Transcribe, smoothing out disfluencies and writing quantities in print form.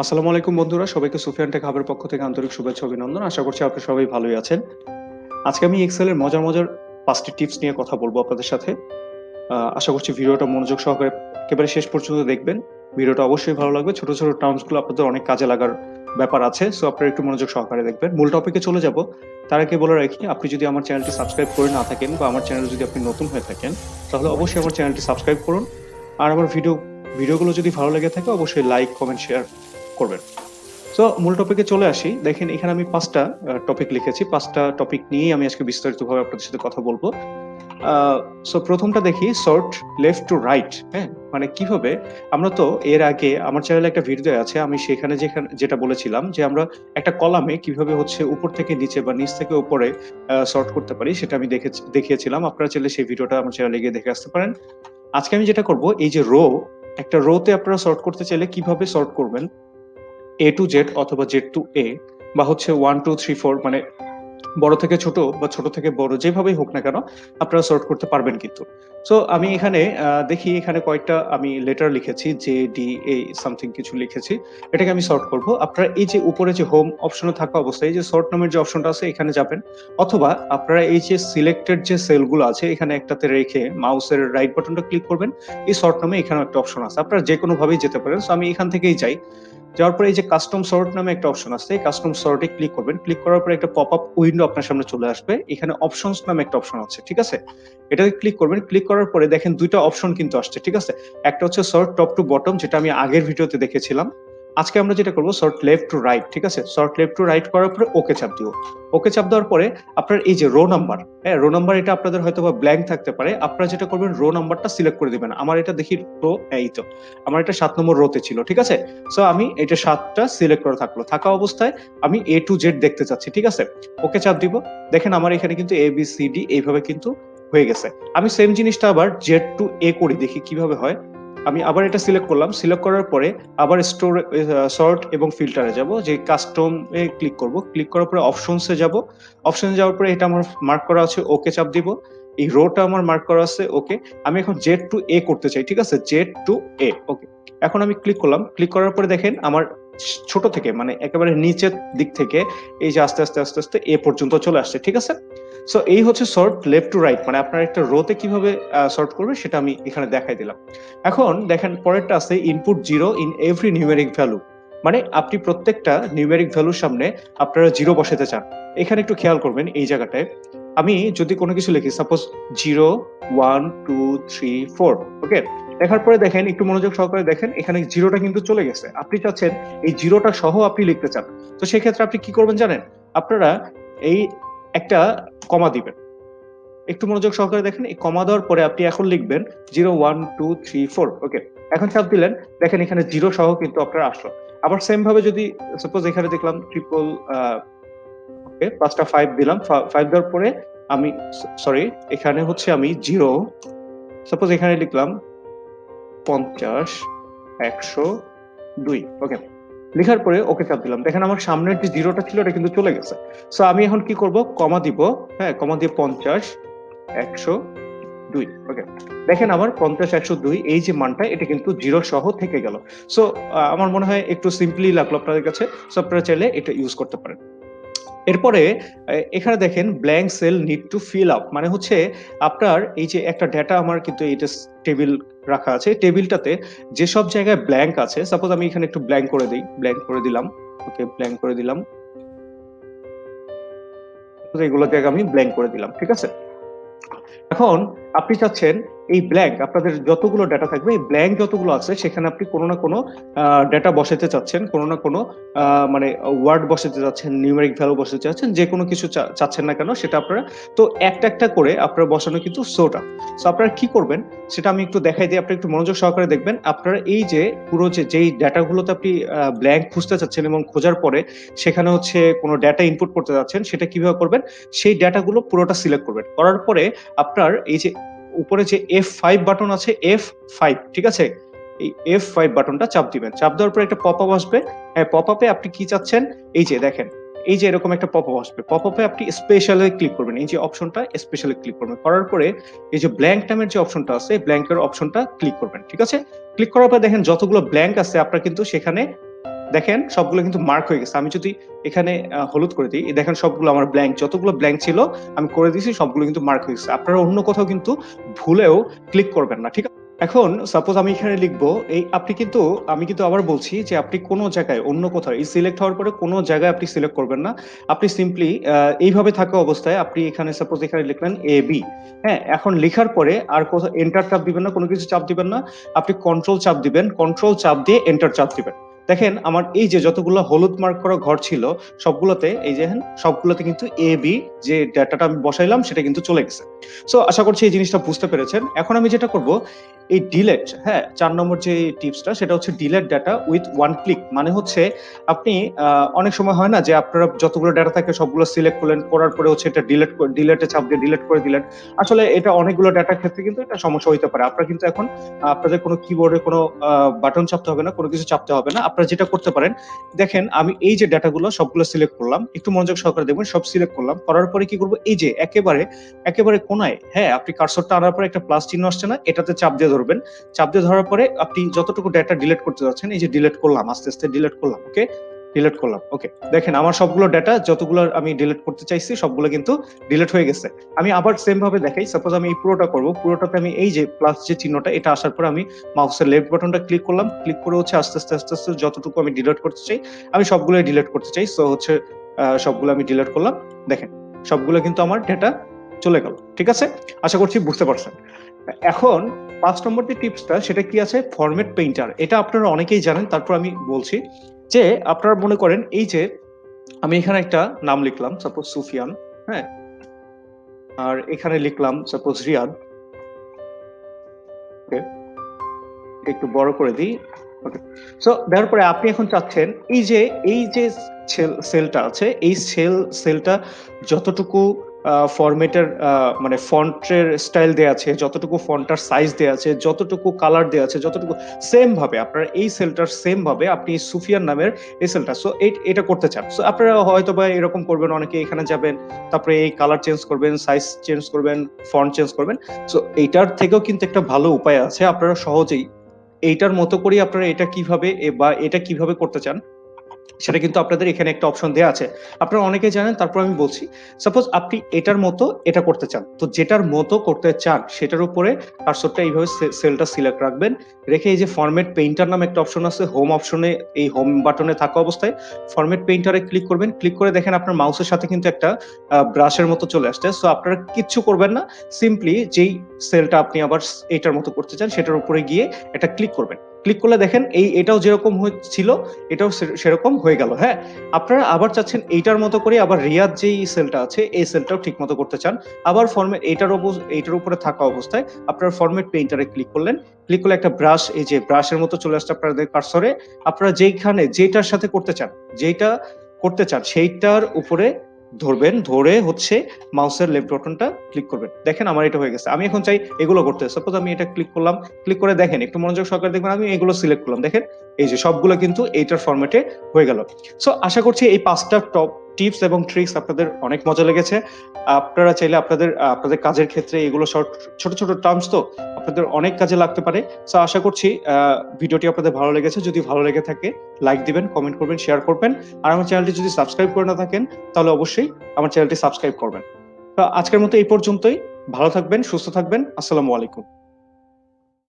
আসসালামু আলাইকুম বন্ধুরা, সবাইকে সুফিয়ান টেক হাবের পক্ষ থেকে আন্তরিক শুভেচ্ছা অভিনন্দন। আশা করছি আপনারা সবাই ভালোই আছেন। আজকে আমি এক্সেলের মজার মজার 5টি টিপস নিয়ে কথা বলবো আপনাদের সাথে। আশা করছি ভিডিওটা মনোযোগ সহকারে একেবারে শেষ পর্যন্ত দেখবেন। ভিডিওটা অবশ্যই ভালো লাগবে। ছোট ছোট টার্মস গুলো আপনাদের অনেক কাজে লাগার ব্যাপার আছে। সো আপনারা একটু মনোযোগ সহকারে দেখবেন। মূল টপিকে চলে যাব। তার আগে বলে রাখি, আপনি যদি আমার চ্যানেলটি সাবস্ক্রাইব করে না থাকেন বা আমার চ্যানেলে যদি আপনি নতুন হয়ে থাকেন, তাহলে অবশ্যই আমার চ্যানেলটি সাবস্ক্রাইব করুন। আর আমার ভিডিওগুলো যদি ভালো লেগে থাকে অবশ্যই লাইক, কমেন্ট, শেয়ার করবেন। সো মূল টপিকে চলে আসি। দেখেন এখানে আমি ৫টা টপিক লিখেছি। ৫টা টপিক নিয়েই আমি আজকে বিস্তারিতভাবে আপনাদের সাথে কথা বলব। আ সো ১ম টা দেখি সর্ট লেফট টু রাইট, হ্যাঁ? মানে কিভাবে আমরা তো এর আগে আমার চ্যানেলে একটা ভিডিও আছে। আমি সেখানে যেটা বলেছিলাম যে আমরা একটা কলামে কিভাবে হচ্ছে উপর থেকে নিচে বা নিচ থেকে উপরে সর্ট করতে পারি সেটা আমি দেখিয়েছিলাম। আপনারা চাইলে সেই ভিডিওটা আমার চ্যানেলে গিয়ে দেখে আসতে পারেন। আজকে আমি যেটা করব, এই যে একটা রো তে আপনারা সর্ট করতে চাইলে কিভাবে সর্ট করবেন A to Z অথবা Z to A বা হচ্ছে 1 2 3 4, মানে বড় থেকে ছোট বা ছোট থেকে বড় যেভাবেই হোক না কেন আপনারা সর্ট করতে পারবেন কিন্তু। সো আমি এখানে দেখি এখানে কয়েকটা আমি লেটার লিখেছি, জে, ডি, এ সামথিং কিছু লিখেছি। এটাকে আমি সর্ট করব। আপনারা এই যে উপরে যে হোম অপশনে থাকা অবস্থায় এই যে সর্ট নামের যে অপশনটা আছে এখানে যাবেন। অথবা আপনারা এই যে সিলেক্টেড যে সেলগুলো আছে এখানে একটাতে রেখে মাউসের রাইট বাটনটা ক্লিক করবেন। এই সর্ট নামে এখানেও একটা অপশন আছে। আপনারা যেকোনোভাবেই যেতে পারেন। সো আমি এখান থেকেই যাই। যাওয়ার পরে এই যে কাস্টম সর্ট নামে একটা অপশন আছে, এই কাস্টম সর্ট এ ক্লিক করবেন। ক্লিক করার পরে একটা পপআপ উইন্ডো আপনার সামনে চলে আসবে। এখানে অপশনস নামে একটা অপশন আছে। ঠিক আছে? এটাতে ক্লিক করবেন। ক্লিক করার পরে দেখেন ২ টা অপশন কিন্তু আসছে। ঠিক আছে? একটা হচ্ছে সর্ট টপ টু বটম, যেটা আমি আগের ভিডিওতে দেখেছিলাম। আজকে আমরা যেটা করব সর্ট লেফট টু রাইট। ঠিক আছে? সর্ট লেফট টু রাইট করার পরে ওকে চাপ দিব। ওকে চাপ দেওয়ার পরে আপনার এই যে রো নাম্বার, হ্যাঁ? রো নাম্বার এটা আপনাদের হয়তোবা ব্ল্যাংক থাকতে পারে। আপনারা যেটা করবেন রো নাম্বারটা সিলেক্ট করে দিবেন। আমার এটা দেখি রো এই তো। আমার এটা ৭ নম্বর রোতে ছিল। ঠিক আছে? সো আমি এটা ৭টা সিলেক্ট করা থাকলো। থাকা অবস্থায় আমি A to Z দেখতে চাচ্ছি। ঠিক আছে? ওকে চাপ দিব। দেখেন আমার এখানে কিন্তু A, B, C, D এইভাবে কিন্তু হয়ে গেছে। আমি সেম জিনিসটা আবার Z to A করি, দেখি কিভাবে হয়। আমি আবার এটা সিলেক্ট করলাম। সিলেক্ট করার পরে আবার সর্ট এবং ফিল্টারে যাব। যে কাস্টম এ ক্লিক করব। ক্লিক করার পরে অপশনস এ যাব। অপশন এ যাওয়ার পরে এটা আমার মার্ক করা আছে, ওকে চাপ দিব। এই রোটা আমার মার্ক করা আছে, ওকে। আমি এখন Z to A করতে চাই। ঠিক আছে? Z to A, ওকে। এখন আমি ক্লিক করলাম। ক্লিক করার পরে দেখেন আমার ছোট থেকে মানে একেবারে নিচের দিক থেকে এই যে আস্তে আস্তে এ পর্যন্ত চলে আসছে। ঠিক আছে? সো এই হচ্ছে সর্ট লেফট টু রাইট, মানে আপনার একটা রোতে কিভাবে সর্ট করবে সেটা আমি এখানে দেখাই দিলাম। এখন দেখেন পরেরটা আছে input 0 in every numeric value. মানে আপনি প্রত্যেকটা নিউমেরিক ভ্যালুর সামনে আপনারা 0 বসাতে চান। এখানে একটু খেয়াল করবেন এই জায়গাটায়। আমি যদি কোনো কিছু লিখি, সাপোজ 0 1 2 3 4, ওকে? লেখার পরে দেখেন একটু মনোযোগ সহকারে দেখেন এখানে 0 টা কিন্তু চলে গেছে। আপনি চাচ্ছেন এই 0 টা সহ আপনি লিখতে চান। তো সেক্ষেত্রে আপনি কি করবেন জানেন? আপনারা এই একটা কমা দিবেন। একটু মনোযোগ সহকারে দেখেন, এই কমা দেওয়ার পরে আপনি এখন লিখবেন 0 1 2 3 4, ওকে? এখন চাপ দিলেন, দেখেন এখানে 0 সহ কিন্তু আপনার আসলো। আবার সেম ভাবে যদি সাপোজ এখানে দেখলাম ট্রিপল ওকে ৫টা ৫ দিলাম। ৫ দেওয়ার পরে আমি সরি, এখানে হচ্ছে আমি 0 সাপোজ এখানে লিখলাম ৫০ ১০০ ২, ওকে। লিখার পরে ওকে চাপ দিলাম। দেখেন আমার সামনের যে 0 টা ছিল এটা কিন্তু চলে গেছে। সো আমি এখন কি করব? কমা দিব, হ্যাঁ? কমা দিয়ে ৫০ ১০০ ২, ওকে। দেখেন আমার ৫০ ১০২ এই যে মানটা এটা কিন্তু 0 সহ থেকে গেল। সো আমার মনে হয় একটু সিম্পলি লাগলো আপনাদের কাছে। সো আপনারা চাইলে এটা ইউজ করতে পারেন। এরপরে এখানে দেখেন blank cell need to fill up, মানে হচ্ছে আপনার এই যে একটা ডেটা আমার কিন্তু এটা টেবিল রাখা আছে। টেবিলটাতে যেসব জায়গায় ব্ল্যাংক আছে, সাপোজ আমি এখানে একটু ব্ল্যাংক করে দেই। ব্ল্যাংক করে দিলাম। ওকে, ব্ল্যাংক করে দিলাম। এগুলো জায়গা আমি ব্ল্যাংক করে দিলাম। ঠিক আছে? এখন আপনি চাচ্ছেন এই ব্ল্যাংক আপনাদের যতগুলো ডেটা থাকবে, এই ব্ল্যাংক যতগুলো আছে সেখানে আপনি কোনো না কোনো ডেটা বসাতে চাচ্ছেন, কোনো না কোনো মানে ওয়ার্ড বসাতে চাচ্ছেন, নিউমেরিক ভ্যালু বসাতে চাচ্ছেন, যেকোনো কিছু চাচ্ছেন না কেন সেটা আপনারা তো একটা করে আপনারা বসানো কিন্তু সোটা। সো আপনারা কি করবেন সেটা আমি একটু দেখাই দিই, আপনি একটু মনোযোগ সহকারে দেখবেন। আপনারা এই যে পুরো যেই ডেটাগুলোতে আপনি ব্ল্যাংক খুঁজতে চাচ্ছেন এবং খোঁজার পরে সেখানে হচ্ছে কোনো ডেটা ইনপুট করতে যাচ্ছেন, সেটা কিভাবে করবেন? সেই ডেটাগুলো পুরোটা সিলেক্ট করবেন। করার পরে আপনার এই যে উপরে যে F5 বাটন আছে, F5, ঠিক আছে? এই F5 বাটনটা চাপ দিবেন। চাপ দেওয়ার পরে একটা পপআপ আসবে। হ্যাঁ, পপআপে আপনি কি চাচ্ছেন? এই যে দেখেন, এই যে এরকম একটা পপআপ আসবে। পপআপে আপনি স্পেশাল এ ক্লিক করবেন। এই যে অপশনটা স্পেশাল এ ক্লিক করবেন। করার পরে এই যে ব্ল্যাংক নামের যে অপশনটা আছে, ব্ল্যাংক এর অপশনটা ক্লিক করবেন। ঠিক আছে? ক্লিক করার পর দেখেন যতগুলো ব্ল্যাংক আছে আপনার কিন্তু সেখানে দেখেন সবগুলো কিন্তু মার্ক হয়ে গেছে। আমি যদি এখানে হলুদ করে দিই, দেখেন সবগুলো আমার ব্ল্যাঙ্ক, যতগুলো ব্ল্যাঙ্ক ছিল আমি করে দিয়েছি, সবগুলো কিন্তু মার্ক হয়ে গেছে। আপনারা অন্য কোথাও কিন্তু ভুলেও ক্লিক করবেন না, ঠিক আছে? এখন সাপোজ আমি এখানে লিখবো এই, আমি কিন্তু আবার বলছি যে আপনি কোনো জায়গায় অন্য কোথাও এই সিলেক্ট হওয়ার পরে কোনো জায়গায় আপনি সিলেক্ট করবেন না। আপনি সিম্পলি এইভাবে থাকা অবস্থায় আপনি এখানে সাপোজ এখানে লিখলেন এ বি। হ্যাঁ, এখন লেখার পরে আর কোথাও এন্টার চাপ দিবেন না, কোনো কিছু চাপ দিবেন না। আপনি কন্ট্রোল চাপ দিবেন, কন্ট্রোল চাপ দিয়ে এন্টার চাপ দিবেন। দেখেন আমার এই যে যতগুলো হলুদ মার্ক করা ঘর ছিল সবগুলোতে, এই যে সবগুলোতে কিন্তু এ বি যে ডাটাটা আমি বসাইলাম সেটা কিন্তু চলে গেছে। সো আশা করছি এই জিনিসটা বুঝতে পেরেছেন। এখন আমি যেটা করব, এই ডিলেট, হ্যাঁ 4 নম্বর যে টিপসটা সেটা হচ্ছে delete data with one click. মানে হচ্ছে আপনি অনেক সময় হয় না যে আপনারা যতগুলো ডাটা থাকে সবগুলো সিলেক্ট করলেন, করার পরে হচ্ছে এটা ডিলেটে চাপ দিয়ে ডিলেট করে দিলেন। আসলে এটা অনেকগুলো ডাটার ক্ষেত্রে কিন্তু এটা সমস্যা হইতে পারে। আপনারা কিন্তু এখন আপনাদের কোনো কিবোর্ডে কোনো বাটন চাপতে হবে না, কোনো কিছু চাপতে হবে না। আপনারা যেটা করতে পারেন, দেখেন আমি এই যে ডাটাগুলো সবগুলো সিলেক্ট করলাম, একটু মনোযোগ সহকারে দেখবেন, সব সিলেক্ট করলাম, করার পরে কি করব, এই যে একেবারে কোনায়, হ্যাঁ আপনি কার্সরটা আনার পরে একটা প্লাস চিহ্ন আসছে না, এটাতে চাপ দিয়ে ধরবেন। চাপ দিয়ে ধরার পরে আপনি যতটুকু ডাটা ডিলিট করতে যাচ্ছেন, এই যে ডিলিট করলাম, আস্তে আস্তে ডিলিট করলাম, ওকে ডিলিট করলাম, ওকে দেখেন আমার সবগুলো ডাটা যতগুলো আমি ডিলিট করতে চাইছি সবগুলো কিন্তু ডিলিট হয়ে গেছে। আমি আবার সেম ভাবে দেখাই, সাপোজ আমি এই পুরোটা করব, পুরোটাতে আমি এই যে প্লাস যে চিহ্নটা এটা আসার পরে আমি মাউসের লেফট বাটনটা ক্লিক করলাম, ক্লিক করে হচ্ছে আস্তে আস্তে আস্তে আস্তে যতটুকু আমি ডিলিট করতে চাই আমি সবগুলোই ডিলিট করতে চাই। সো হচ্ছে সবগুলো আমি ডিলিট করলাম, দেখেন সবগুলো কিন্তু আমার ডেটা চলে গেল, ঠিক আছে? আশা করছি বুঝতে পারছেন। এখন 5 নম্বর যে টিপসটা সেটা কি আছে, ফরম্যাট পেইন্টার। এটা আপনারা অনেকেই জানেন, তারপর আমি বলছি যে আপনারা মনে করেন এই যে আমি এখানে একটা নাম লিখলাম সাপোজ সুফিয়ান, হ্যাঁ, আর এখানে লিখলাম সাপোজ রিয়াদ, ওকে একটু বড় করে দিই, ওকে। সো দেওয়ার পরে আপনি এখন চাচ্ছেন এই যে সেলটা আছে, এই সেলটা যতটুকু ফরম্যাটের মানে ফন্টের স্টাইল দেয়া আছে, যতটুকু ফন্টার সাইজ দেয়া আছে, যতটুকু কালার দেয়া আছে, যতটুকু সেম ভাবে আপনারা এই সেলটার সেম ভাবে আপনি সুফিয়ান নামের এই সেলটা, সো এটা করতে চান। সো আপনারা হয়তো বা এরকম করবেন, অনেকে এখানে যাবেন, তারপরে এই কালার চেঞ্জ করবেন, সাইজ চেঞ্জ করবেন, ফন্ট চেঞ্জ করবেন। সো এইটার থেকেও কিন্তু একটা ভালো উপায় আছে, আপনারা সহজেই এইটার মতো করেই আপনারা এটা কিভাবে করতে চান সেটা কিন্তু আপনাদের এখানে একটা অপশন দেয়া আছে। আপনারা অনেকেই জানেন, তারপর আমি বলছি। সাপোজ আপনি এটার মতো এটা করতে চান। তো যেটার মতো করতে চান সেটার উপরে কার্সরটা এইভাবে সেলটা সিলেক্ট রাখবেন। রেখে এই যে ফরম্যাট পেইন্টার নামে একটা অপশন আছে, হোম অপশনে, এই হোম বাটনে থাকা অবস্থায় ফরম্যাট পেইন্টারে ক্লিক করবেন। ক্লিক করে দেখেন আপনার মাউসের সাথে কিন্তু একটা ব্রাশের মতো চলে আসছে। সো আপনারা কিচ্ছু করবেন না। সিম্পলি যেই সেলটা আপনি আবার এটার মতো করতে চান সেটার উপরে গিয়ে এটা ক্লিক করবেন। ক্লিক করলে দেখেন এটাও যেরকম ছিল এটাও সেরকম হয়ে গেল। হ্যাঁ, আপনারা আবার চাচ্ছেন এইটার মতো করে আবার রিয়াদ যেই সেলটা আছে এই সেলটাও ঠিক মতো করতে চান, আবার ফরম্যাট এইটার উপরে থাকা অবস্থায় আপনারা ফরম্যাট পেইন্টারে ক্লিক করলেন। ক্লিক করলে একটা ব্রাশ, এই যে ব্রাশের মতো চলে আসছে আপনাদের কার্সরে। আপনারা যেটার সাথে করতে চান, যেটা করতে চান সেইটার উপরে ধরবেন, ধরে হচ্ছে মাউসের লেফট বাটনটা ক্লিক করবেন। দেখেন আমার এটা হয়ে গেছে। আমি এখন চাই এগুলো করতে, সাপোজ আমি এটা ক্লিক করলাম, ক্লিক করে দেখেন একটু মনোযোগ সহকারে দেখবেন, আমি এগুলো সিলেক্ট করলাম, দেখেন এই যে সবগুলো কিন্তু এইটার ফরম্যাটে হয়ে গেল। সো আশা করছি এই 5টা টপ টিপস এবং ট্রিক্স আপনাদের অনেক মজা লেগেছে। আপনারা চাইলে আপনাদের কাজের ক্ষেত্রে এগুলো ছোট ছোট টার্মস তো আপনাদের অনেক কাজে লাগতে পারে। সো আশা করছি ভিডিওটি আপনাদের ভালো লেগেছে। যদি ভালো লেগে থাকে লাইক দিবেন, কমেন্ট করবেন, শেয়ার করবেন। আর আমার চ্যানেলটি যদি সাবস্ক্রাইব করে না থাকেন তাহলে অবশ্যই আমার চ্যানেলটি সাবস্ক্রাইব করবেন। তো আজকের মতো এই পর্যন্তই। ভালো থাকবেন, সুস্থ থাকবেন। আসসালামু আলাইকুম।